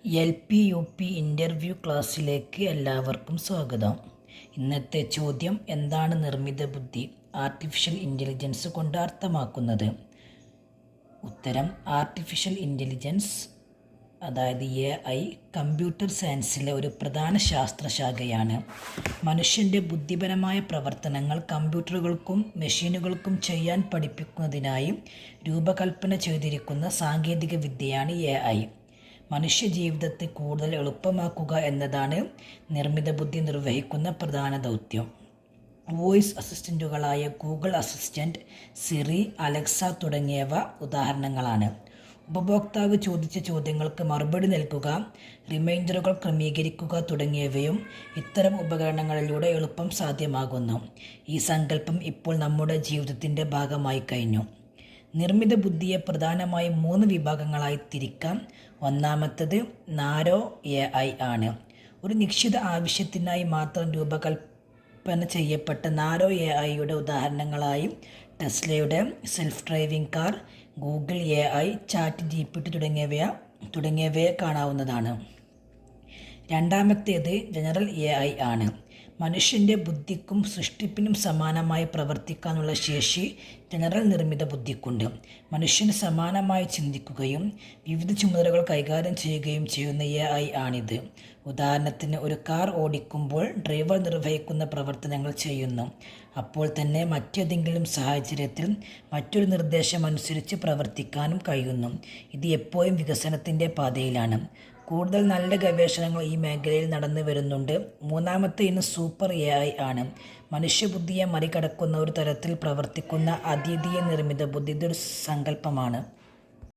LP-UP interview ക്ലാസ്സിലേക്ക് എല്ലാവർക്കും സ്വാഗതം. ഇന്നത്തെ ചോദ്യം: എന്താണ് നിർമ്മിത ബുദ്ധി ആർട്ടിഫിഷ്യൽ ഇൻ്റലിജൻസ് കൊണ്ട് അർത്ഥമാക്കുന്നത്? ഉത്തരം: ആർട്ടിഫിഷ്യൽ ഇൻ്റലിജൻസ് അതായത് AI കമ്പ്യൂട്ടർ സയൻസിലെ ഒരു പ്രധാന ശാസ്ത്രശാഖയാണ്. മനുഷ്യൻ്റെ ബുദ്ധിപരമായ പ്രവർത്തനങ്ങൾ കമ്പ്യൂട്ടറുകൾക്കും മെഷീനുകൾക്കും ചെയ്യാൻ പഠിപ്പിക്കുന്നതിനായി രൂപകൽപ്പന ചെയ്തിരിക്കുന്ന സാങ്കേതിക വിദ്യയാണ് AI. മനുഷ്യജീവിതത്തെ കൂടുതൽ എളുപ്പമാക്കുക എന്നതാണ് നിർമ്മിത ബുദ്ധി നിർവഹിക്കുന്ന പ്രധാന ദൗത്യം. വോയിസ് അസിസ്റ്റൻറ്റുകളായ ഗൂഗിൾ അസിസ്റ്റൻറ്റ്, സിറി, അലക്സ തുടങ്ങിയവ ഉദാഹരണങ്ങളാണ്. ഉപഭോക്താവ് ചോദിച്ച ചോദ്യങ്ങൾക്ക് മറുപടി നൽകുക, റിമൈൻഡറുകൾ ക്രമീകരിക്കുക തുടങ്ങിയവയും ഇത്തരം ഉപകരണങ്ങളിലൂടെ എളുപ്പം സാധ്യമാകുന്നു. ഈ സങ്കല്പം ഇപ്പോൾ നമ്മുടെ ജീവിതത്തിൻ്റെ ഭാഗമായി കഴിഞ്ഞു. നിർമ്മിത ബുദ്ധിയെ പ്രധാനമായും 3 വിഭാഗങ്ങളായി തിരിക്കാം. ഒന്നാമത്തേത് നാരോ AI ആണ്. ഒരു നിശ്ചിത ആവശ്യത്തിനായി മാത്രം രൂപകൽപ്പന ചെയ്യപ്പെട്ട നാരോ AIയുടെ ഉദാഹരണങ്ങളായി ടെസ്ലയുടെ self driving car, Google AI, ChatGPT തുടങ്ങിയവയെ കാണാവുന്നതാണ്. രണ്ടാമത്തേത് ജനറൽ AI ആണ്. മനുഷ്യൻ്റെ ബുദ്ധിക്കും സൃഷ്ടിപ്പിനും സമാനമായി പ്രവർത്തിക്കാനുള്ള ശേഷി ജനറൽ നിർമ്മിത ബുദ്ധിക്കുണ്ട്. മനുഷ്യന് സമാനമായി ചിന്തിക്കുകയും വിവിധ ചുമതലകൾ കൈകാര്യം ചെയ്യുകയും ചെയ്യുന്ന AI ആണിത്. ഉദാഹരണത്തിന്, ഒരു കാർ ഓടിക്കുമ്പോൾ ഡ്രൈവർ നിർവഹിക്കുന്ന പ്രവർത്തനങ്ങൾ ചെയ്യുന്നു. അപ്പോൾ തന്നെ മറ്റേതെങ്കിലും സാഹചര്യത്തിൽ മറ്റൊരു നിർദ്ദേശമനുസരിച്ച് പ്രവർത്തിക്കാനും കഴിയുന്നു. ഇത് എപ്പോഴും വികസനത്തിൻ്റെ പാതയിലാണ്. കൂടുതൽ നല്ല ഗവേഷണങ്ങൾ ഈ മേഖലയിൽ നടന്നു വരുന്നുണ്ട്. മൂന്നാമത്തെ ഇനം സൂപ്പർ AI ആണ്. മനുഷ്യബുദ്ധിയെ മറികടക്കുന്ന ഒരു തരത്തിൽ പ്രവർത്തിക്കുന്ന അദ്വിതീയ നിർമ്മിത ബുദ്ധി. ഇതൊരു സങ്കല്പമാണ്.